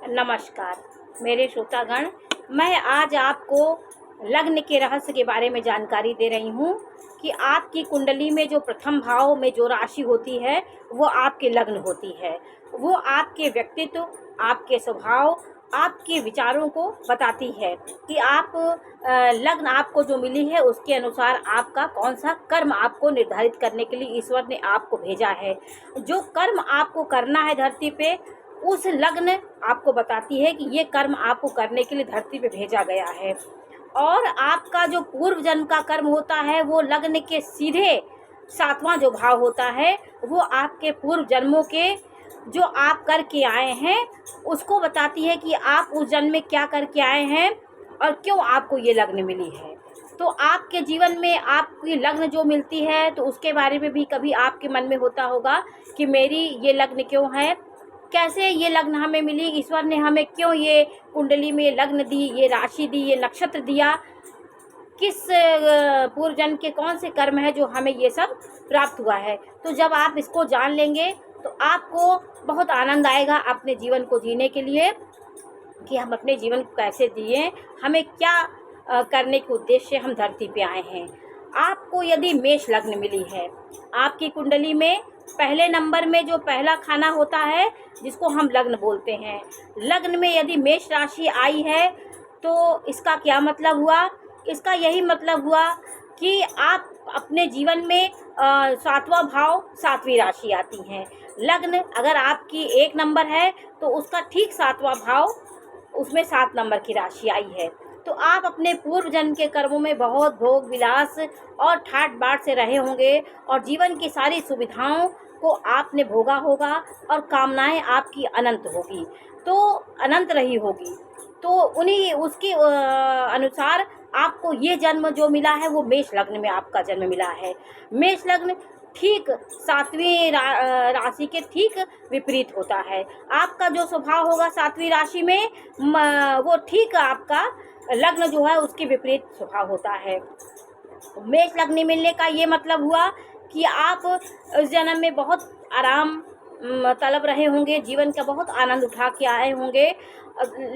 नमस्कार मेरे श्रोतागण। मैं आज आपको लग्न के रहस्य के बारे में जानकारी दे रही हूँ कि आपकी कुंडली में जो प्रथम भाव में जो राशि होती है वो आपके लग्न होती है। वो आपके व्यक्तित्व, आपके स्वभाव, आपके विचारों को बताती है कि आप लग्न आपको जो मिली है उसके अनुसार आपका कौन सा कर्म आपको निर्धारित करने के लिए ईश्वर ने आपको भेजा है। जो कर्म आपको करना है धरती पे, उस लग्न आपको बताती है कि ये कर्म आपको करने के लिए धरती पे भेजा गया है। और आपका जो पूर्व जन्म का कर्म होता है वो लग्न के सीधे 7वां जो भाव होता है वो आपके पूर्व जन्मों के जो आप करके आए हैं उसको बताती है कि आप उस जन्म में क्या करके आए हैं और क्यों आपको ये लग्न मिली है। तो आपके जीवन में आपकी लग्न जो मिलती है तो उसके बारे में भी कभी आपके मन में होता होगा कि मेरी ये लग्न क्यों है, कैसे ये लग्न हमें मिली, ईश्वर ने हमें क्यों ये कुंडली में लग्न दी, ये राशि दी, ये नक्षत्र दिया, किस पूर्व जन्म के कौन से कर्म है जो हमें ये सब प्राप्त हुआ है। तो जब आप इसको जान लेंगे तो आपको बहुत आनंद आएगा अपने जीवन को जीने के लिए कि हम अपने जीवन को कैसे जिए, हमें क्या करने के उद्देश्य से हम धरती पे आए हैं। आपको यदि मेष लग्न मिली है, आपकी कुंडली में पहले नंबर में जो पहला खाना होता है जिसको हम लग्न बोलते हैं, लग्न में यदि मेष राशि आई है तो इसका क्या मतलब हुआ? इसका यही मतलब हुआ कि आप अपने जीवन में 7वां भाव 7वीं राशि आती हैं। लग्न अगर आपकी 1 नंबर है तो उसका ठीक 7वां भाव, उसमें 7 नंबर की राशि आई है। तो आप अपने पूर्व जन्म के कर्मों में बहुत भोग विलास और ठाट बाट से रहे होंगे और जीवन की सारी सुविधाओं को आपने भोगा होगा और कामनाएं आपकी अनंत होगी, तो अनंत रही होगी। तो उन्हीं उसके अनुसार आपको ये जन्म जो मिला है वो मेष लग्न में आपका जन्म मिला है। मेष लग्न ठीक 7वीं राशि के ठीक विपरीत होता है। आपका जो स्वभाव होगा 7वीं राशि में वो ठीक आपका लग्न जो है उसके विपरीत स्वभाव होता है। मेष लग्न मिलने का ये मतलब हुआ कि आप इस जन्म में बहुत आराम तलब रहे होंगे, जीवन का बहुत आनंद उठा के आए होंगे,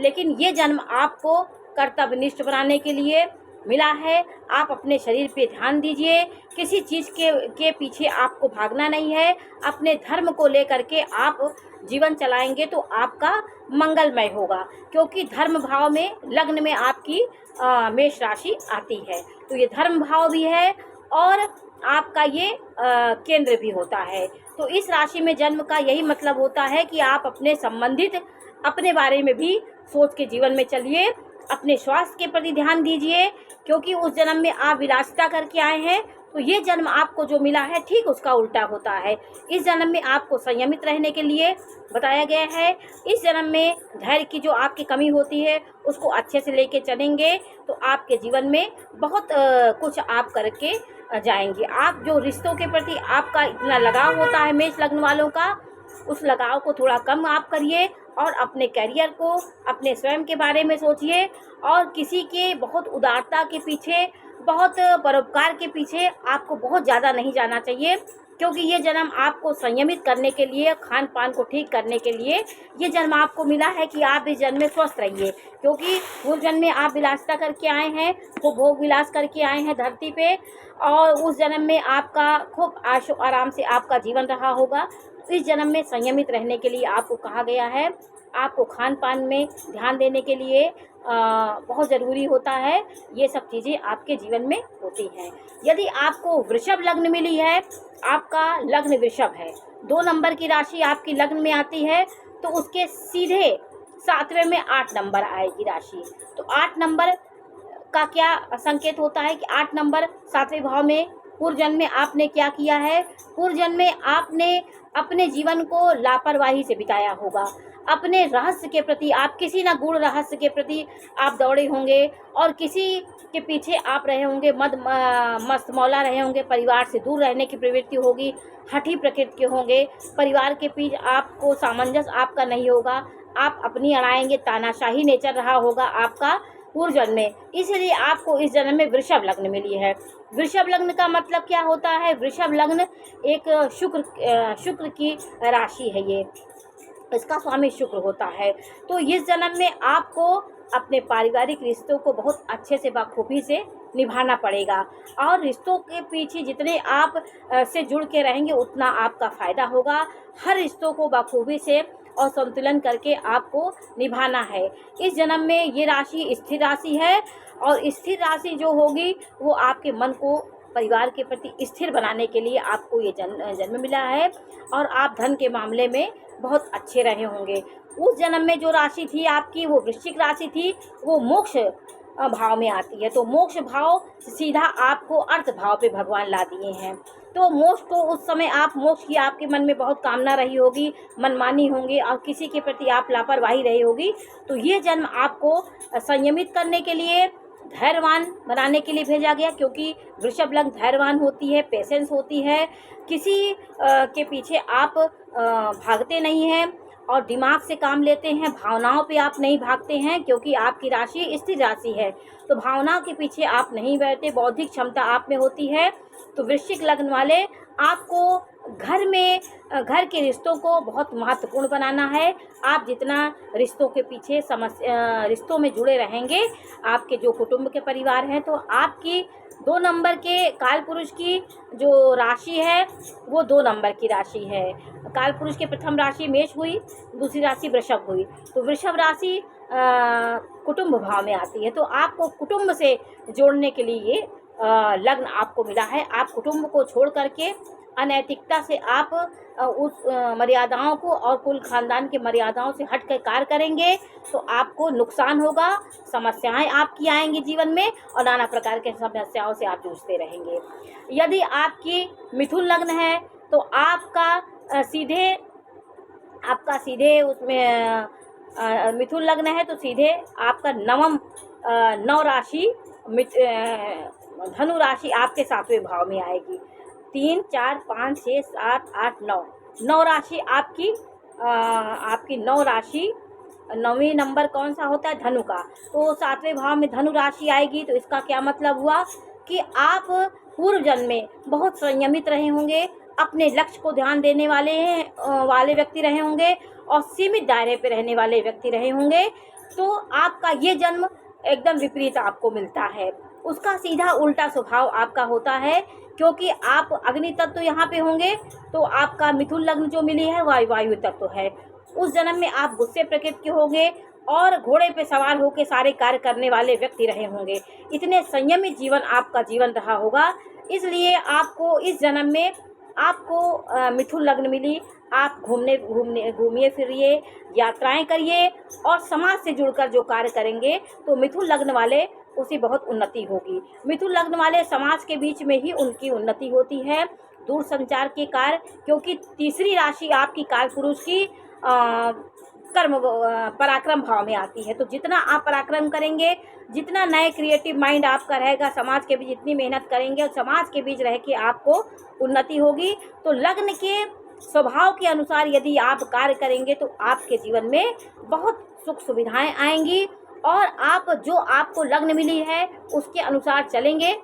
लेकिन ये जन्म आपको कर्तव्यनिष्ठ बनाने के लिए मिला है। आप अपने शरीर पे ध्यान दीजिए, किसी चीज़ के पीछे आपको भागना नहीं है। अपने धर्म को लेकर के आप जीवन चलाएंगे तो आपका मंगलमय होगा, क्योंकि धर्म भाव में लग्न में आपकी मेष राशि आती है। तो ये धर्म भाव भी है और आपका ये केंद्र भी होता है। तो इस राशि में जन्म का यही मतलब होता है कि आप अपने संबंधित अपने बारे में भी सोच के जीवन में चलिए, अपने स्वास्थ्य के प्रति ध्यान दीजिए, क्योंकि उस जन्म में आप विलासिता करके आए हैं। तो ये जन्म आपको जो मिला है ठीक उसका उल्टा होता है। इस जन्म में आपको संयमित रहने के लिए बताया गया है। इस जन्म में धैर्य की जो आपकी कमी होती है उसको अच्छे से लेके चलेंगे तो आपके जीवन में बहुत कुछ आप करके जाएंगे। आप जो रिश्तों के प्रति आपका इतना लगाव होता है मेष लग्न वालों का, उस लगाव को थोड़ा कम आप करिए और अपने करियर को, अपने स्वयं के बारे में सोचिए और किसी के बहुत उदारता के पीछे, बहुत परोपकार के पीछे आपको बहुत ज़्यादा नहीं जाना चाहिए, क्योंकि ये जन्म आपको संयमित करने के लिए, खान पान को ठीक करने के लिए ये जन्म आपको मिला है कि आप इस जन्म में स्वस्थ रहिए। क्योंकि पूर्व जन्म में आप विलासिता करके आए हैं, वो भोग विलास करके आए हैं धरती पे, और उस जन्म में आपका खूब आशो आराम से आपका जीवन रहा होगा। इस जन्म में संयमित रहने के लिए आपको कहा गया है। आपको खान पान में ध्यान देने के लिए बहुत ज़रूरी होता है। ये सब चीज़ें आपके जीवन में होती हैं। यदि आपको वृषभ लग्न मिली है, आपका लग्न वृषभ है, 2 नंबर की राशि आपकी लग्न में आती है, तो उसके सीधे 7वें में 8 नंबर आएगी राशि। तो 8 नंबर का क्या संकेत होता है कि 8 नंबर 7वें भाव में पूर्व जन्म में आपने क्या किया है। पूर्व जन्म में आपने अपने जीवन को लापरवाही से बिताया होगा। अपने रहस्य के प्रति आप किसी न गूढ़ रहस्य के प्रति आप दौड़े होंगे और किसी के पीछे आप रहे होंगे, मस्त मौला रहे होंगे, परिवार से दूर रहने की प्रवृत्ति होगी, हठी प्रकृति के होंगे, परिवार के बीच आपको सामंजस्य आपका नहीं होगा, आप अपनी अड़ाएंगे, तानाशाही नेचर रहा होगा आपका पूर्व जन्म में। इसलिए आपको इस जन्म में वृषभ लग्न मिली है। वृषभ लग्न का मतलब क्या होता है? वृषभ लग्न एक शुक्र की राशि है। ये इसका स्वामी शुक्र होता है। तो इस जन्म में आपको अपने पारिवारिक रिश्तों को बहुत अच्छे से बखूबी से निभाना पड़ेगा, और रिश्तों के पीछे जितने आप से जुड़ के रहेंगे उतना आपका फ़ायदा होगा। हर रिश्तों को बखूबी से और संतुलन करके आपको निभाना है। इस जन्म में ये राशि स्थिर राशि है, और स्थिर राशि जो होगी वो आपके मन को परिवार के प्रति स्थिर बनाने के लिए आपको ये जन्म मिला है, और आप धन के मामले में बहुत अच्छे रहे होंगे। उस जन्म में जो राशि थी आपकी वो वृश्चिक राशि थी, वो मोक्ष भाव में आती है। तो मोक्ष भाव सीधा आपको अर्थ भाव पे भगवान ला दिए हैं। तो मोक्ष को उस समय आप मोक्ष की आपके मन में बहुत कामना रही होगी, मनमानी होंगे और किसी के प्रति आप लापरवाही रही होगी। तो ये जन्म आपको संयमित करने के लिए, धैर्यवान बनाने के लिए भेजा गया, क्योंकि वृषभ लग्न धैर्यवान होती है, पेशेंस होती है। किसी के पीछे आप भागते नहीं हैं और दिमाग से काम लेते हैं, भावनाओं पे आप नहीं भागते हैं, क्योंकि आपकी राशि स्थिर राशि है। तो भावना के पीछे आप नहीं बैठते, बौद्धिक क्षमता आप में होती है। तो वृश्चिक लग्न वाले, आपको घर में घर के रिश्तों को बहुत महत्वपूर्ण बनाना है। आप जितना रिश्तों के पीछे रिश्तों में जुड़े रहेंगे, आपके जो कुटुंब के परिवार हैं, तो आपकी 2 नंबर के काल पुरुष की जो राशि है वो 2 नंबर की राशि है। काल पुरुष की प्रथम राशि मेष हुई, दूसरी राशि वृषभ हुई। तो वृषभ राशि कुटुंब भाव में आती है। तो आपको कुटुंब से जोड़ने के लिए ये लग्न आपको मिला है। आप कुटुंब को छोड़ करके अनैतिकता से आप उस मर्यादाओं को और कुल खानदान के मर्यादाओं से हट कर कार्य करेंगे तो आपको नुकसान होगा, समस्याएं आपकी आएंगी जीवन में, और नाना प्रकार के समस्याओं से आप जूझते रहेंगे। यदि आपकी मिथुन लग्न है तो आपका सीधे उसमें मिथुन लग्न है तो सीधे आपका नौ राशि धनु राशि आपके 7वें भाव में आएगी। 3, 4, 5, 6, 7, 8, 9 राशि आपकी 9 राशि, 9वीं नंबर कौन सा होता है? धनु का। तो 7वें भाव में धनु राशि आएगी। तो इसका क्या मतलब हुआ कि आप पूर्व जन्म में बहुत संयमित रहे होंगे, अपने लक्ष्य को ध्यान देने वाले व्यक्ति रहे होंगे और सीमित दायरे पे रहने वाले व्यक्ति रहे होंगे। तो आपका ये जन्म एकदम विपरीत आपको मिलता है। उसका सीधा उल्टा स्वभाव आपका होता है, क्योंकि आप अग्नि तत्व यहाँ पे होंगे तो आपका मिथुन लग्न जो मिली है वायु तत्व है। उस जन्म में आप गुस्से प्रकृति के होंगे और घोड़े पे सवार होकर सारे कार्य करने वाले व्यक्ति रहे होंगे। इतने संयमित जीवन आपका जीवन रहा होगा, इसलिए आपको इस जन्म में आपको मिथुन लग्न मिली। आप घूमिए फिरिए, यात्राएं करिए और समाज से जुड़कर जो कार्य करेंगे तो मिथुन लग्न वाले उसकी बहुत उन्नति होगी। मिथुन लग्न वाले समाज के बीच में ही उनकी उन्नति होती है, दूर संचार के कार्य, क्योंकि तीसरी राशि आपकी काल पुरुष की पराक्रम भाव में आती है। तो जितना आप पराक्रम करेंगे, जितना नए क्रिएटिव माइंड आपका रहेगा, समाज के बीच जितनी मेहनत करेंगे और समाज के बीच रह के आपको उन्नति होगी। तो लग्न के स्वभाव के अनुसार यदि आप कार्य करेंगे तो आपके जीवन में बहुत सुख सुविधाएं आएंगी, और आप जो आपको लग्न मिली है उसके अनुसार चलेंगे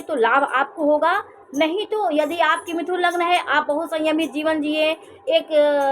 तो लाभ आपको होगा। नहीं तो यदि आपकी मिथुन लग्न है, आप बहुत संयमित जीवन जिए, एक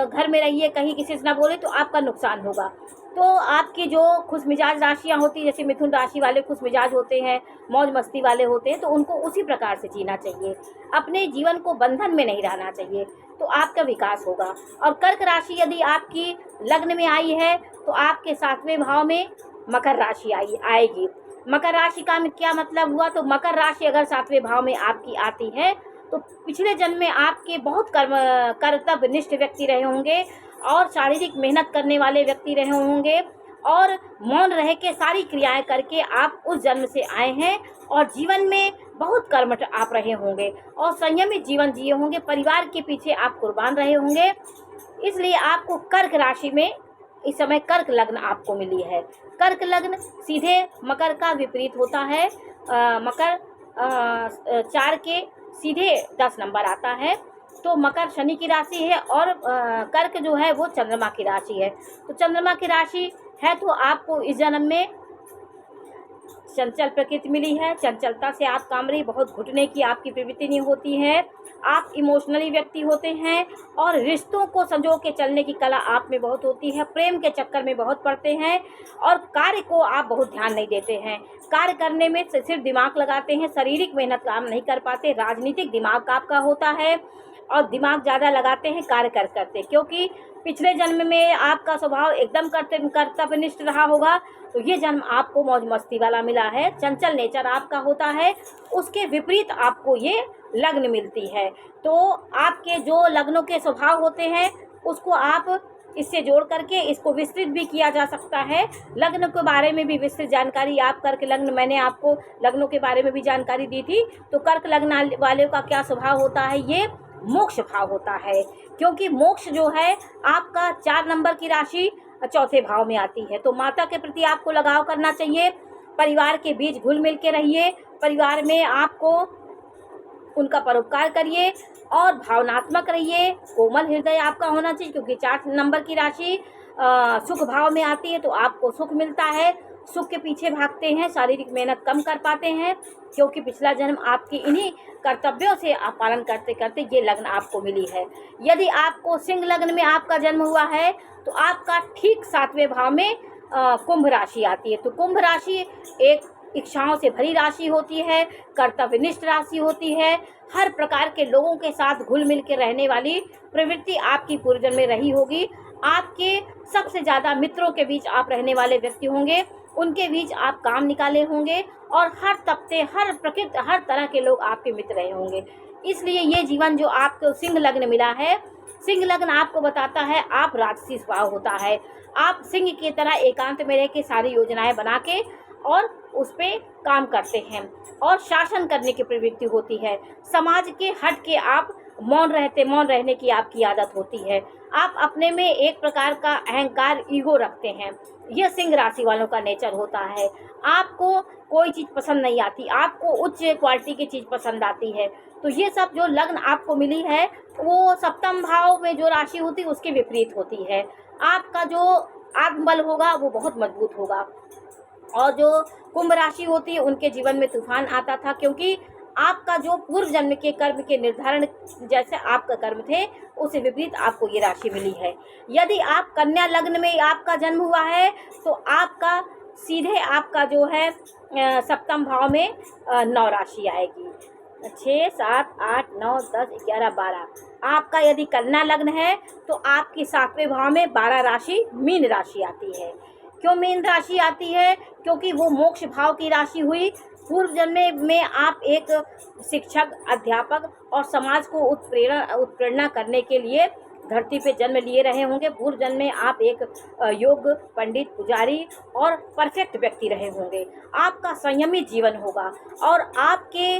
घर में रहिए, कहीं किसी से ना बोले, तो आपका नुकसान होगा। तो आपकी जो खुश मिजाज राशियाँ होती हैं, जैसे मिथुन राशि वाले खुश मिजाज होते हैं, मौज मस्ती वाले होते हैं, तो उनको उसी प्रकार से जीना चाहिए। अपने जीवन को बंधन में नहीं रहना चाहिए, तो आपका विकास होगा। और कर्क राशि यदि आपकी लग्न में आई है तो आपके 7वें भाव में मकर राशि आएगी। मकर राशि का क्या मतलब हुआ? तो मकर राशि अगर 7वें भाव में आपकी आती है तो पिछले जन्म में आपके बहुत कर्तव्यनिष्ठ व्यक्ति रहे होंगे और शारीरिक मेहनत करने वाले व्यक्ति रहे होंगे, और मौन रह के सारी क्रियाएं करके आप उस जन्म से आए हैं, और जीवन में बहुत कर्मठ आप रहे होंगे और संयमित जीवन जिए होंगे, परिवार के पीछे आप कुर्बान रहे होंगे। इसलिए आपको कर्क राशि में इस समय कर्क लग्न आपको मिली है। कर्क लग्न सीधे मकर का विपरीत होता है। मकर 4 के सीधे 10 नंबर आता है। तो मकर शनि की राशि है और कर्क जो है वो चंद्रमा की राशि है। तो चंद्रमा की राशि है तो आपको इस जन्म में चंचल प्रकृति मिली है। चंचलता से आप काम रही, बहुत घुटने की आपकी प्रवृत्ति नहीं होती है। आप इमोशनली व्यक्ति होते हैं और रिश्तों को संजो के चलने की कला आप में बहुत होती है। प्रेम के चक्कर में बहुत पड़ते हैं और कार्य को आप बहुत ध्यान नहीं देते हैं। कार्य करने में सिर्फ दिमाग लगाते हैं, शारीरिक मेहनत काम नहीं कर पाते। राजनीतिक दिमाग आपका होता है और दिमाग ज़्यादा लगाते हैं कार्य करते, क्योंकि पिछले जन्म में आपका स्वभाव एकदम कर्तव्यनिष्ठ रहा होगा, तो ये जन्म आपको मौज मस्ती वाला मिला है। चंचल नेचर आपका होता है, उसके विपरीत आपको ये लग्न मिलती है। तो आपके जो लग्नों के स्वभाव होते हैं उसको आप इससे जोड़ करके इसको विस्तृत भी किया जा सकता है। लग्न के बारे में भी विस्तृत जानकारी आप कर्क लग्न, मैंने आपको लग्नों के बारे में भी जानकारी दी थी। तो कर्क लग्न वाले का क्या स्वभाव होता है, ये मोक्ष भाव होता है, क्योंकि मोक्ष जो है आपका 4 नंबर की राशि चौथे भाव में आती है। तो माता के प्रति आपको लगाव करना चाहिए, परिवार के बीच घुल मिल के रहिए, परिवार में आपको उनका परोपकार करिए और भावनात्मक रहिए। कोमल हृदय आपका होना चाहिए, क्योंकि 4 नंबर की राशि सुख भाव में आती है, तो आपको सुख मिलता है। सुख के पीछे भागते हैं, शारीरिक मेहनत कम कर पाते हैं, क्योंकि पिछला जन्म आपकी इन्हीं कर्तव्यों से आप पालन करते करते ये लग्न आपको मिली है। यदि आपको सिंह लग्न में आपका जन्म हुआ है तो आपका ठीक 7वें भाव में कुंभ राशि आती है। तो कुंभ राशि एक इच्छाओं से भरी राशि होती है, कर्तव्यनिष्ठ राशि होती है। हर प्रकार के लोगों के साथ घुल मिल के रहने वाली प्रवृत्ति आपकी पूर्व जन्म में रही होगी। आपके सबसे ज़्यादा मित्रों के बीच आप रहने वाले व्यक्ति होंगे, उनके बीच आप काम निकाले होंगे और हर तबके, हर प्रकृति, हर तरह के लोग आपके मित्र रहे होंगे। इसलिए ये जीवन जो आपको सिंह लग्न मिला है, सिंह लग्न आपको बताता है आप राजसी स्वभाव होता है। आप सिंह की तरह एकांत में रह के सारी योजनाएं बना के और उस पर काम करते हैं और शासन करने की प्रवृत्ति होती है। समाज के हट के आप मौन रहने की आपकी आदत होती है। आप अपने में एक प्रकार का अहंकार, ईगो रखते हैं। यह सिंह राशि वालों का नेचर होता है। आपको कोई चीज़ पसंद नहीं आती, आपको उच्च क्वालिटी की चीज़ पसंद आती है। तो ये सब जो लग्न आपको मिली है वो 7वें भाव में जो राशि होती है उसके विपरीत होती है। आपका जो आत्मबल होगा वो बहुत मजबूत होगा। और जो कुंभ राशि होती है उनके जीवन में तूफान आता था, क्योंकि आपका जो पूर्व जन्म के कर्म के निर्धारण जैसे आपका कर्म थे उससे विपरीत आपको ये राशि मिली है। यदि आप कन्या लग्न में आपका जन्म हुआ है तो आपका सीधे आपका जो है 7वें भाव में 9 राशि आएगी। 6, 7, 8, 9, 10, 11, 12। आपका यदि कन्या लग्न है तो आपकी 7वें भाव में 12 राशि मीन राशि आती है। क्यों मीन राशि आती है? क्योंकि वो मोक्ष भाव की राशि हुई। पूर्व जन्म में आप एक शिक्षक, अध्यापक और समाज को उत्प्रेरणा करने के लिए धरती पे जन्म लिए रहे होंगे। पूर्व जन्म में आप एक योग पंडित, पुजारी और परफेक्ट व्यक्ति रहे होंगे। आपका संयमित जीवन होगा और आपके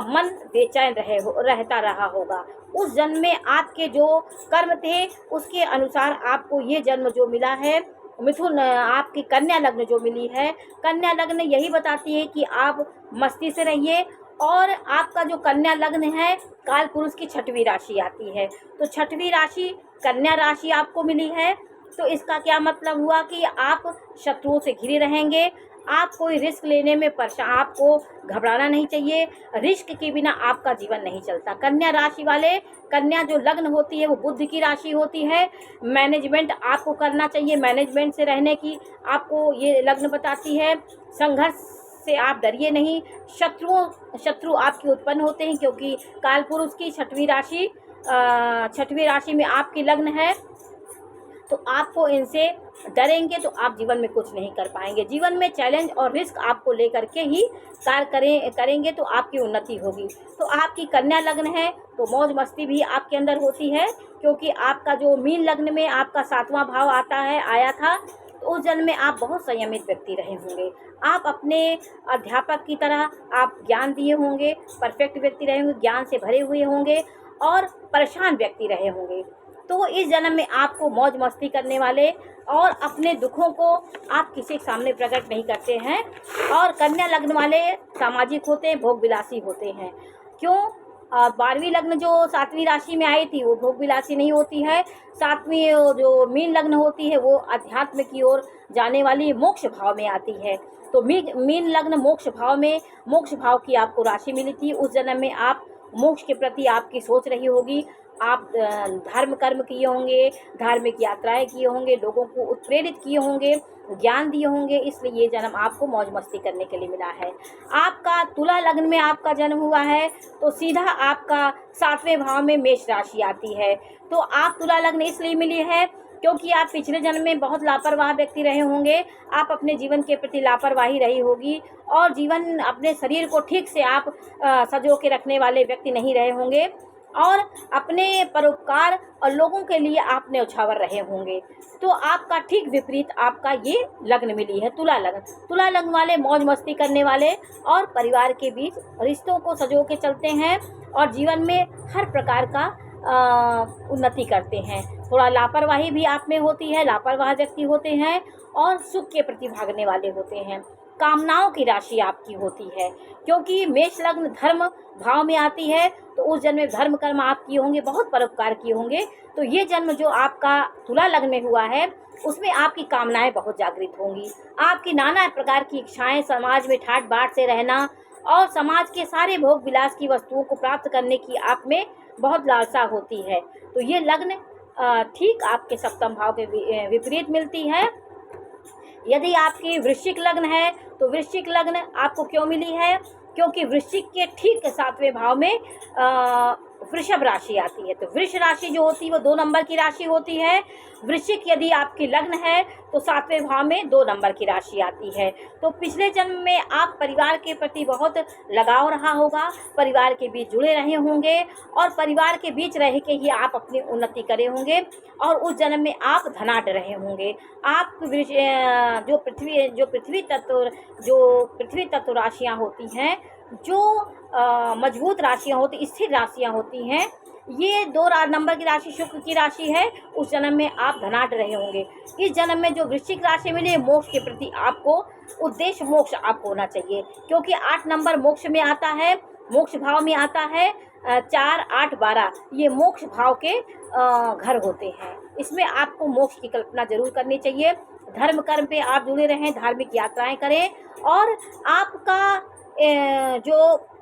मन बेचैन रहता रहा होगा। उस जन्म में आपके जो कर्म थे उसके अनुसार आपको ये जन्म जो मिला है मिथुन, आपकी कन्या लग्न जो मिली है, कन्या लग्न यही बताती है कि आप मस्ती से रहिए। और आपका जो कन्या लग्न है काल पुरुष की 6वीं राशि आती है, तो 6वीं राशि कन्या राशि आपको मिली है। तो इसका क्या मतलब हुआ कि आप शत्रुओं से घिरे रहेंगे। आप कोई रिस्क लेने में परेशान, आपको घबराना नहीं चाहिए। रिस्क के बिना आपका जीवन नहीं चलता। कन्या राशि वाले, कन्या जो लग्न होती है वो बुद्ध की राशि होती है। मैनेजमेंट आपको करना चाहिए, मैनेजमेंट से रहने की आपको ये लग्न बताती है। संघर्ष से आप डरिए नहीं। शत्रु आपके उत्पन्न होते हैं, क्योंकि काल पुरुष की 6वीं राशि में आपकी लग्न है। तो आपको इनसे डरेंगे तो आप जीवन में कुछ नहीं कर पाएंगे। जीवन में चैलेंज और रिस्क आपको लेकर के ही कार्य करेंगे तो आपकी उन्नति होगी। तो आपकी कन्या लग्न है तो मौज मस्ती भी आपके अंदर होती है, क्योंकि आपका जो मीन लग्न में आपका 7वां भाव आया था, तो उस जन्म में आप बहुत संयमित व्यक्ति रहे होंगे। आप अपने अध्यापक की तरह आप ज्ञान दिए होंगे, परफेक्ट व्यक्ति रहे होंगे, ज्ञान से भरे हुए होंगे और परेशान व्यक्ति रहे होंगे। तो इस जन्म में आपको मौज मस्ती करने वाले और अपने दुखों को आप किसी के सामने प्रकट नहीं करते हैं। और कन्या लग्न वाले सामाजिक होते हैं, भोग विलासी होते हैं। क्यों? और 12वीं लग्न जो 7वीं राशि में आई थी वो भोग विलासी नहीं होती है। 7वीं जो मीन लग्न होती है वो अध्यात्म की ओर जाने वाली मोक्ष भाव में आती है। तो मीन लग्न मोक्ष भाव में, मोक्ष भाव की आपको राशि मिली थी। उस जन्म में आप मोक्ष के प्रति आपकी सोच रही होगी। आप धर्म कर्म किए होंगे, धार्मिक यात्राएं किए होंगे, लोगों को उत्प्रेरित किए होंगे, ज्ञान दिए होंगे, इसलिए ये जन्म आपको मौज मस्ती करने के लिए मिला है। आपका तुला लग्न में आपका जन्म हुआ है तो सीधा आपका 7वें भाव में मेष राशि आती है। तो आप तुला लग्न इसलिए मिली है क्योंकि आप पिछले जन्म में बहुत लापरवाह व्यक्ति रहे होंगे। आप अपने जीवन के प्रति लापरवाही रही होगी और जीवन अपने शरीर को ठीक से आप सजो के रखने वाले व्यक्ति नहीं रहे होंगे और अपने परोपकार और लोगों के लिए आप न्यौछावर रहे होंगे। तो आपका ठीक विपरीत आपका ये लग्न मिली है, तुला लग्न। तुला लग्न वाले मौज मस्ती करने वाले और परिवार के बीच रिश्तों को सजो के चलते हैं और जीवन में हर प्रकार का उन्नति करते हैं। थोड़ा लापरवाही भी आप में होती है, लापरवाह व्यक्ति होते हैं और सुख के प्रति भागने वाले होते हैं। कामनाओं की राशि आपकी होती है क्योंकि मेष लग्न धर्म भाव में आती है। तो उस जन्म में धर्म कर्म आप किए होंगे, बहुत परोपकार किए होंगे। तो ये जन्म जो आपका तुला लग्न में हुआ है उसमें आपकी कामनाएं बहुत जागृत होंगी। आपकी नाना प्रकार की इच्छाएं, समाज में ठाट बाट से रहना और समाज के सारे भोग विलास की वस्तुओं को प्राप्त करने की आप में बहुत लालसा होती है। तो ये लग्न ठीक आपके सप्तम भाव के विपरीत मिलती है। यदि आपकी वृश्चिक लग्न है तो वृश्चिक लग्न आपको क्यों मिली है? क्योंकि वृश्चिक के ठीक 7वें भाव में वृषभ राशि आती है। तो वृष राशि जो होती है वो 2 नंबर की राशि होती है। वृश्चिक यदि आपकी लग्न है तो 7वें भाव में 2 नंबर की राशि आती है। तो पिछले जन्म में आप परिवार के प्रति बहुत लगाव रहा होगा, परिवार के बीच जुड़े रहे होंगे और परिवार के बीच रह के ही आप अपनी उन्नति करे होंगे और उस जन्म में आप धनाढ्य रहे होंगे। आप जो पृथ्वी तत्व राशियाँ होती हैं, जो मजबूत राशियाँ होती, स्थिर राशियाँ होती हैं, ये 2 नंबर की राशि शुक्र की राशि है। उस जन्म में आप धनाढ्य रहे होंगे। इस जन्म में जो वृश्चिक राशि मिली है, मोक्ष के प्रति आपको उद्देश्य मोक्ष आपको होना चाहिए क्योंकि 8 नंबर मोक्ष में आता है, मोक्ष भाव में आता है। 4, 8, 12 ये मोक्ष भाव के घर होते हैं। इसमें आपको मोक्ष की कल्पना जरूर करनी चाहिए। धर्म कर्म पे आप जुड़े रहें, धार्मिक यात्राएं करें और आपका जो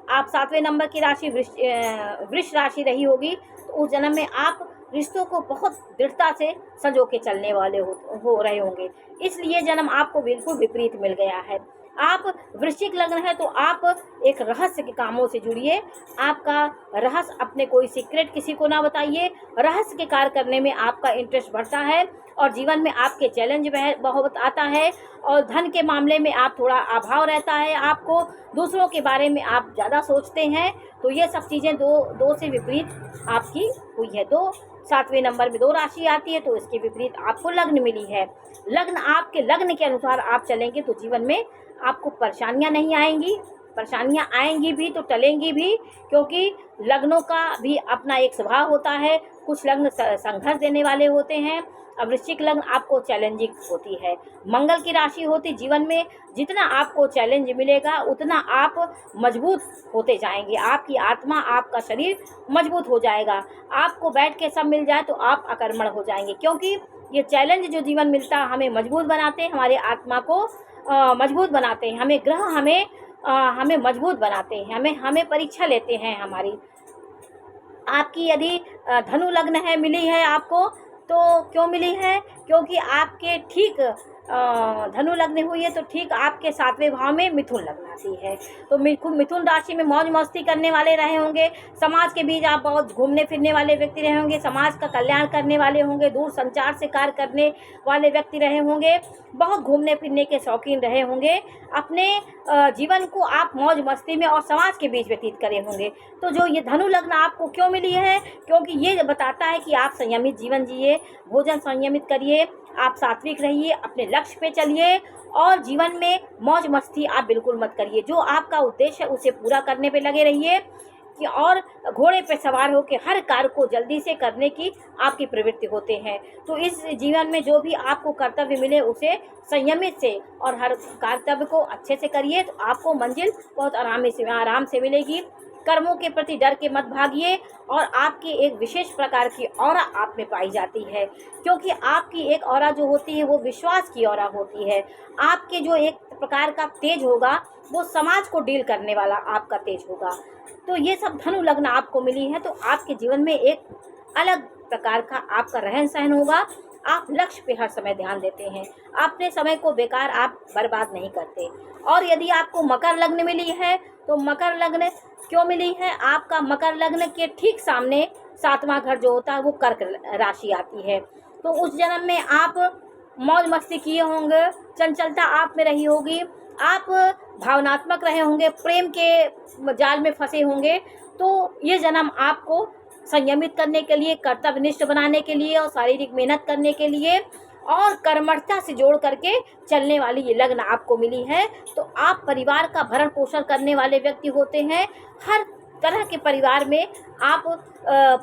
आप 7वें नंबर की राशि वृष राशि रही होगी तो उस जन्म में आप रिश्तों को बहुत दृढ़ता से संजो के चलने वाले हो रहे होंगे। इसलिए जन्म आपको बिल्कुल विपरीत मिल गया है। आप वृश्चिक लग्न है तो आप एक रहस्य के कामों से जुड़िए। आपका रहस्य, अपने कोई सीक्रेट किसी को ना बताइए। रहस्य के कार्य करने में आपका इंटरेस्ट बढ़ता है और जीवन में आपके चैलेंज बहुत आता है और धन के मामले में आप थोड़ा अभाव रहता है। आपको दूसरों के बारे में आप ज़्यादा सोचते हैं। तो ये सब चीज़ें दो से विपरीत आपकी हुई है। 7वें नंबर में 2 राशि आती है तो इसके विपरीत आपको लग्न मिली है। लग्न, आपके लग्न के अनुसार आप चलेंगे तो जीवन में आपको परेशानियां नहीं आएंगी। परेशानियां आएंगी भी तो टलेंगी भी क्योंकि लग्नों का भी अपना एक स्वभाव होता है। कुछ लग्न संघर्ष देने वाले होते हैं। अब वृश्चिक लग्न आपको चैलेंजिंग होती है। मंगल की राशि होती, जीवन में जितना आपको चैलेंज मिलेगा उतना आप मजबूत होते जाएंगे। आपकी आत्मा, आपका शरीर मजबूत हो जाएगा। आपको बैठ के सब मिल जाए तो आप अकर्मण हो जाएंगे क्योंकि ये चैलेंज जो जीवन मिलता है हमें मजबूत बनाते हैं, हमारे आत्मा को मजबूत बनाते हैं। हमें ग्रह हमें मजबूत बनाते हैं, हमें परीक्षा लेते हैं हमारी। आपकी यदि धनु लग्न है, मिली है आपको, तो क्यों मिली है? क्योंकि आपके ठीक धनु लग्न हुई है तो ठीक आपके 7वें भाव में मिथुन लग्न आती है। तो मिथुन राशि में मौज मस्ती करने वाले रहे होंगे। समाज के बीच आप बहुत घूमने फिरने वाले व्यक्ति रहे होंगे। समाज का कल्याण करने वाले होंगे। दूर संचार से कार्य करने वाले व्यक्ति रहे होंगे। बहुत घूमने फिरने के शौकीन रहे होंगे। अपने जीवन को आप मौज मस्ती में और समाज के बीच व्यतीत करे होंगे। तो जो ये धनु लग्न आपको क्यों मिली है? क्योंकि ये बताता है कि आप संयमित जीवन जिए, भोजन संयमित करिए, आप सात्विक रहिए, अपने लक्ष्य पे चलिए और जीवन में मौज मस्ती आप बिल्कुल मत करिए। जो आपका उद्देश्य है उसे पूरा करने पे लगे रहिए। कि और घोड़े पे सवार होकर हर कार्य को जल्दी से करने की आपकी प्रवृत्ति होते हैं। तो इस जीवन में जो भी आपको कर्तव्य मिले उसे संयमित से और हर कर्तव्य को अच्छे से करिए, तो आपको मंजिल बहुत आराम से मिलेगी। कर्मों के प्रति डर के मत भागिए और आपकी एक विशेष प्रकार की ऑरा आप में पाई जाती है, क्योंकि आपकी एक ऑरा जो होती है वो विश्वास की ऑरा होती है। आपके जो एक प्रकार का तेज होगा वो समाज को डील करने वाला आपका तेज होगा। तो ये सब धनु लग्न आपको मिली है, तो आपके जीवन में एक अलग प्रकार का आपका रहन सहन होगा। आप लक्ष्य पे हर समय ध्यान देते हैं, अपने समय को बेकार आप बर्बाद नहीं करते। और यदि आपको मकर लग्न मिली है तो मकर लग्न क्यों मिली है, आपका मकर लग्न के ठीक सामने 7वां घर जो होता है वो कर्क राशि आती है। तो उस जन्म में आप मौज मस्ती किए होंगे, चंचलता आप में रही होगी, आप भावनात्मक रहे होंगे, प्रेम के जाल में फंसे होंगे। तो ये जन्म आपको संयमित करने के लिए, कर्तव्यनिष्ठ बनाने के लिए और शारीरिक मेहनत करने के लिए और कर्मठता से जोड़ करके चलने वाली ये लग्न आपको मिली है। तो आप परिवार का भरण पोषण करने वाले व्यक्ति होते हैं। हर तरह के परिवार में आप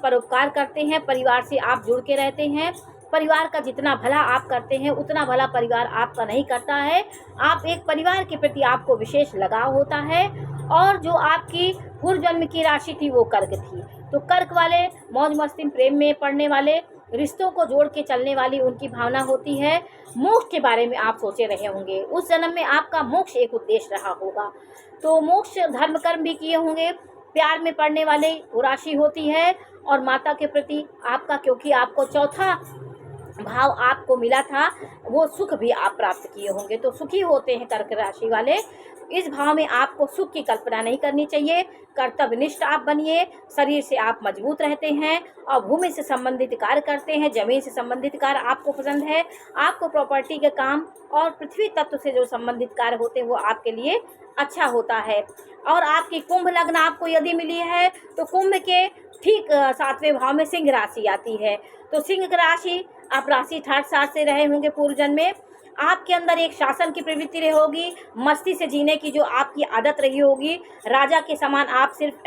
परोपकार करते हैं, परिवार से आप जुड़ के रहते हैं। परिवार का जितना भला आप करते हैं उतना भला परिवार आपका नहीं करता है। आप एक परिवार के प्रति आपको विशेष लगाव होता है। और जो आपकी पूर्व जन्म की राशि थी वो कर्क थी, तो कर्क वाले मौज मस्ती प्रेम में पड़ने वाले, रिश्तों को जोड़ के चलने वाली उनकी भावना होती है। मोक्ष के बारे में आप सोचे रहे होंगे, उस जन्म में आपका मोक्ष एक उद्देश्य रहा होगा, तो मोक्ष धर्म कर्म भी किए होंगे। प्यार में पड़ने वाले वो राशि होती है। और माता के प्रति आपका, क्योंकि आपको चौथा भाव आपको मिला था, वो सुख भी आप प्राप्त किए होंगे, तो सुखी होते हैं कर्क राशि वाले। इस भाव में आपको सुख की कल्पना नहीं करनी चाहिए। कर्तव्यनिष्ठ आप बनिए, शरीर से आप मजबूत रहते हैं और भूमि से संबंधित कार्य करते हैं, जमीन से संबंधित कार्य आपको पसंद है। आपको प्रॉपर्टी के काम और पृथ्वी तत्व से जो संबंधित कार्य होते हैं वो आपके लिए अच्छा होता है। और आपकी कुंभ लग्न आपको यदि मिली है तो कुंभ के ठीक 7वें भाव में सिंह राशि आती है। तो सिंह राशि आप राशि 68 से रहे होंगे पूर्व जन्म में। आपके अंदर एक शासन की प्रवृत्ति रही होगी, मस्ती से जीने की जो आपकी आदत रही होगी। राजा के समान आप सिर्फ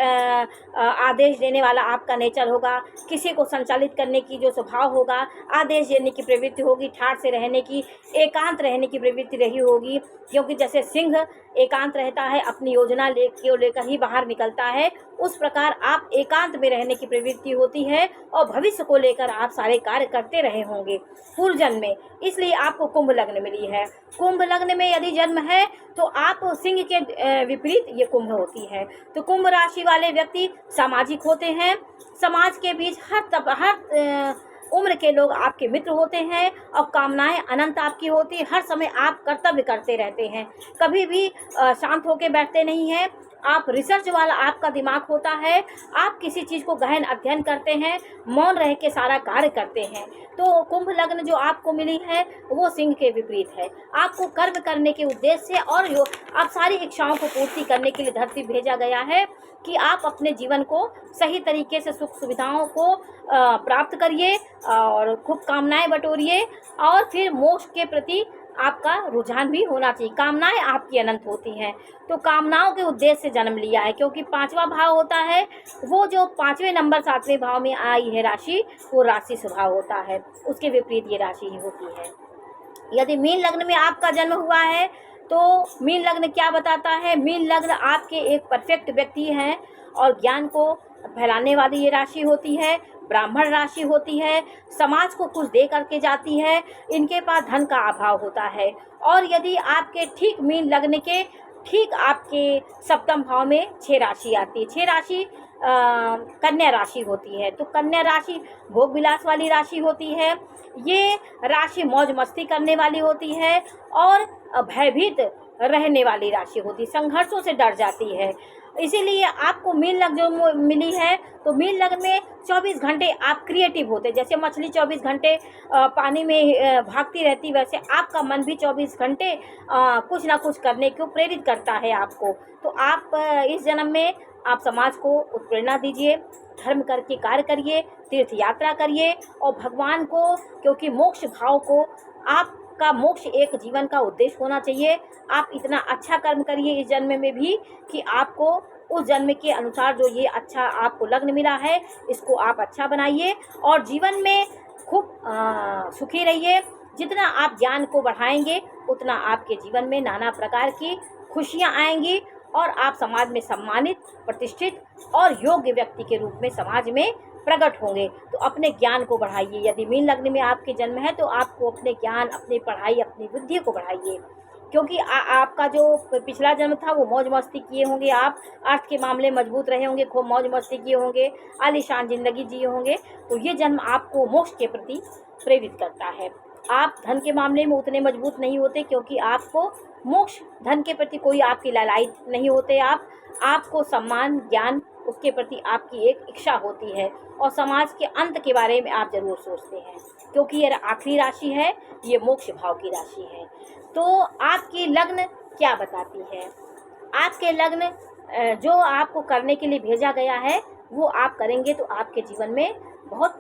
आदेश देने वाला आपका नेचर होगा, किसी को संचालित करने की जो स्वभाव होगा, आदेश देने की प्रवृत्ति होगी, ठाठ से रहने की, एकांत रहने की प्रवृत्ति रही होगी। क्योंकि जैसे सिंह एकांत रहता है, अपनी योजना लेकर ही बाहर निकलता है, उस प्रकार आप एकांत में रहने की प्रवृत्ति होती है और भविष्य को लेकर आप सारे कार्य करते रहे होंगे पूर्व जन्म में। इसलिए आपको कुंभ लग्न मिली है। कुंभ लग्न में यदि जन्म है तो आप सिंह के विपरीत ये कुंभ होती है। तो कुंभ राशि वाले व्यक्ति सामाजिक होते हैं, समाज के बीच हर उम्र के लोग आपके मित्र होते हैं और कामनाएं अनंत आपकी होती है। हर समय आप कर्तव्य करते रहते हैं, कभी भी शांत होकर बैठते नहीं हैं। आप रिसर्च वाला आपका दिमाग होता है, आप किसी चीज़ को गहन अध्ययन करते हैं, मौन रह के सारा कार्य करते हैं। तो कुंभ लग्न जो आपको मिली है वो सिंह के विपरीत है। आपको कर्म करने के उद्देश्य से और जो आप सारी इच्छाओं को पूर्ति करने के लिए धरती भेजा गया है कि आप अपने जीवन को सही तरीके से सुख सुविधाओं को प्राप्त करिए और खूब कामनाएं बटोरिए और फिर मोक्ष के प्रति आपका रुझान भी होना चाहिए। कामनाएं आपकी अनंत होती हैं, तो कामनाओं के उद्देश्य से जन्म लिया है। क्योंकि 5वां भाव होता है, वो जो 5वें नंबर 7वें भाव में आई है राशि, वो राशि स्वभाव होता है, उसके विपरीत ये राशि ही होती है। यदि मीन लग्न में आपका जन्म हुआ है तो मीन लग्न क्या बताता है? मीन लग्न आपके एक परफेक्ट व्यक्ति हैं और ज्ञान को फैलाने वाली ये राशि होती है, ब्राह्मण राशि होती है, समाज को कुछ दे करके जाती है, इनके पास धन का अभाव होता है। और यदि आपके ठीक मीन लग्न के ठीक आपके सप्तम भाव में 6 राशि आती है, 6 राशि कन्या राशि होती है। तो कन्या राशि भोग विलास वाली राशि होती है। ये राशि मौज मस्ती करने वाली होती है और भयभीत रहने वाली राशि होती है, संघर्षों से डर जाती है। इसीलिए आपको मीन लग्न जो मिली है, तो मीन लग्न में 24 घंटे आप क्रिएटिव होते, जैसे मछली 24 घंटे पानी में भागती रहती, वैसे आपका मन भी 24 घंटे कुछ ना कुछ करने को प्रेरित करता है आपको। तो आप इस जन्म में आप समाज को उत्प्रेरणा दीजिए, धर्म करके कार्य करिए, तीर्थ यात्रा करिए और भगवान को, क्योंकि मोक्ष भाव को आपका मोक्ष एक जीवन का उद्देश्य होना चाहिए। आप इतना अच्छा कर्म करिए इस जन्म में भी कि आपको उस जन्म के अनुसार जो ये अच्छा आपको लग्न मिला है, इसको आप अच्छा बनाइए और जीवन में खूब सुखी रहिए। जितना आप ज्ञान को बढ़ाएंगे उतना आपके जीवन में नाना प्रकार की खुशियाँ आएंगी और आप समाज में सम्मानित, प्रतिष्ठित और योग्य व्यक्ति के रूप में समाज में प्रकट होंगे। तो अपने ज्ञान को बढ़ाइए। यदि मीन लग्न में आपके जन्म है तो आपको अपने ज्ञान, अपनी पढ़ाई, अपनी बुद्धि को बढ़ाइए, क्योंकि आपका जो पिछला जन्म था वो मौज मस्ती किए होंगे, आप अर्थ के मामले मजबूत रहे होंगे, खूब मौज मस्ती किए होंगे, आलीशान जिंदगी जिए होंगे। तो ये जन्म आपको मोक्ष के प्रति प्रेरित करता है। आप धन के मामले में उतने मजबूत नहीं होते, क्योंकि आपको मोक्ष, धन के प्रति कोई आपकी लालच नहीं होते। आपको सम्मान, ज्ञान, उसके प्रति आपकी एक इच्छा होती है और समाज के अंत के बारे में आप जरूर सोचते हैं, क्योंकि ये आखिरी राशि है, ये मोक्ष भाव की राशि है। तो आपकी लग्न क्या बताती है? आपके लग्न जो आपको करने के लिए भेजा गया है वो आप करेंगे तो आपके जीवन में बहुत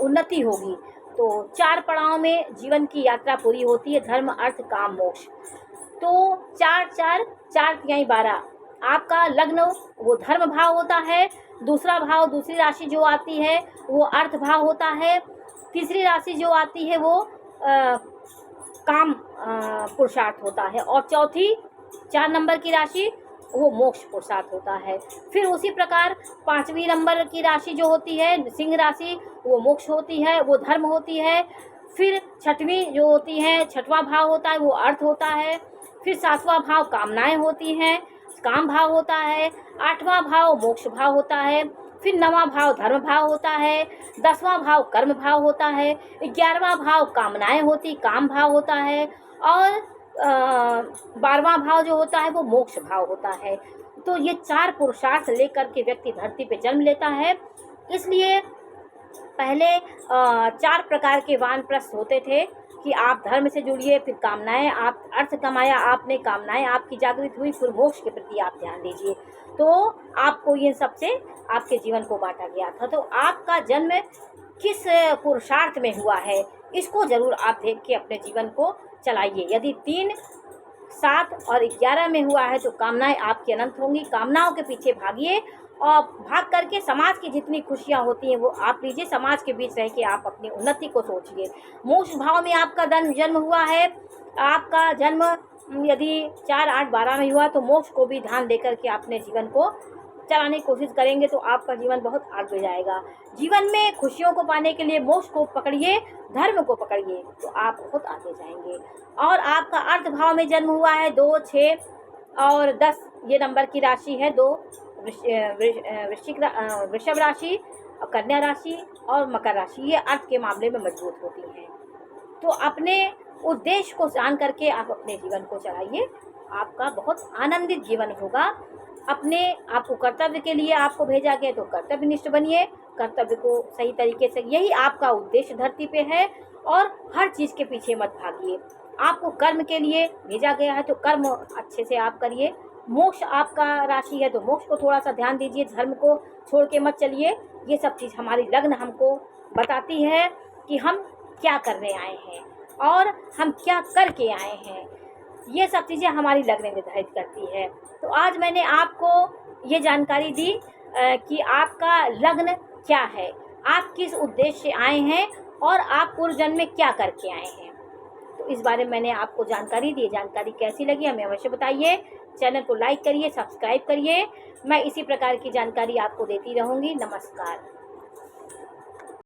उन्नति होगी। तो 4 पड़ाव में जीवन की यात्रा पूरी होती है, धर्म, अर्थ, काम, मोक्ष। तो 4 4 4 तिहाई 12 आपका लग्न वो धर्म भाव होता है। दूसरा भाव, दूसरी राशि जो आती है वो अर्थ भाव होता है। तीसरी राशि जो आती है वो काम पुरुषार्थ होता है और चौथी 4 नंबर की राशि वो मोक्ष पुरुषार्थ होता है। फिर उसी प्रकार 5वीं नंबर की राशि जो होती है सिंह राशि, वो मोक्ष होती है, वो धर्म होती है। फिर 6वीं जो होती है, 6वां भाव होता है, वो अर्थ होता है। फिर 7वां भाव कामनाएं होती हैं, काम भाव होता है। 8वां भाव मोक्ष भाव होता है। फिर 9वां भाव धर्म भाव होता है। 10वां भाव कर्म भाव होता है। 11वां भाव कामनाएं होती, काम भाव होता है। और 12वां भाव जो होता है वो मोक्ष भाव होता है। तो ये 4 पुरुषार्थ लेकर के व्यक्ति धरती पे जन्म लेता है। इसलिए पहले 4 प्रकार के वानप्रस्थ होते थे कि आप धर्म से जुड़िए, फिर कामनाएं, आप अर्थ कमाया आपने, कामनाएं आपकी जागृत हुई, फिर मोक्ष के प्रति आप ध्यान दीजिए। तो आपको ये सबसे आपके जीवन को बांटा गया था। तो आपका जन्म किस पुरुषार्थ में हुआ है, इसको जरूर आप देख के अपने जीवन को चलाइए। यदि 3, 7 और 11 में हुआ है तो कामनाएं आपकी अनंत होंगी। कामनाओं के पीछे भागिए और भाग करके समाज की जितनी खुशियां होती हैं वो आप लीजिए। समाज के बीच रह के आप अपनी उन्नति को सोचिए। मोक्ष भाव में आपका जन्म हुआ है। आपका जन्म यदि 4, 8, 12 में हुआ तो मोक्ष को भी ध्यान देकर के अपने जीवन को चलाने की कोशिश करेंगे तो आपका जीवन बहुत आगे जाएगा। जीवन में खुशियों को पाने के लिए मोक्ष को पकड़िए, धर्म को पकड़िए, तो आप बहुत आगे जाएंगे। और आपका अर्थ भाव में जन्म हुआ है 2, 6 और 10 ये नंबर की राशि है। 2 वृषभ राशि, कन्या राशि और मकर राशि, ये अर्थ के मामले में मजबूत होती हैं। तो अपने उद्देश्य को जान करके आप अपने जीवन को चलाइए, आपका बहुत आनंदित जीवन होगा। अपने आपको कर्तव्य के लिए आपको भेजा गया तो कर्तव्यनिष्ठ बनिए, कर्तव्य को सही तरीके से, यही आपका उद्देश्य धरती पे है। और हर चीज़ के पीछे मत भागिए। आपको कर्म के लिए भेजा गया है तो कर्म अच्छे से आप करिए। मोक्ष आपका राशि है तो मोक्ष को थोड़ा सा ध्यान दीजिए, धर्म को छोड़ के मत चलिए। ये सब चीज़ हमारी लग्न हमको बताती है कि हम क्या करने आए हैं और हम क्या करके आए हैं। ये सब चीज़ें हमारी लग्न निर्धारित करती है। तो आज मैंने आपको ये जानकारी दी कि आपका लग्न क्या है, आप किस उद्देश्य से आए हैं और आप पूर्व जन्म में क्या करके आए हैं। तो इस बारे में मैंने आपको जानकारी दी। जानकारी कैसी लगी हमें अवश्य बताइए। चैनल को लाइक करिए, सब्सक्राइब करिए। मैं इसी प्रकार की जानकारी आपको देती रहूँगी। नमस्कार।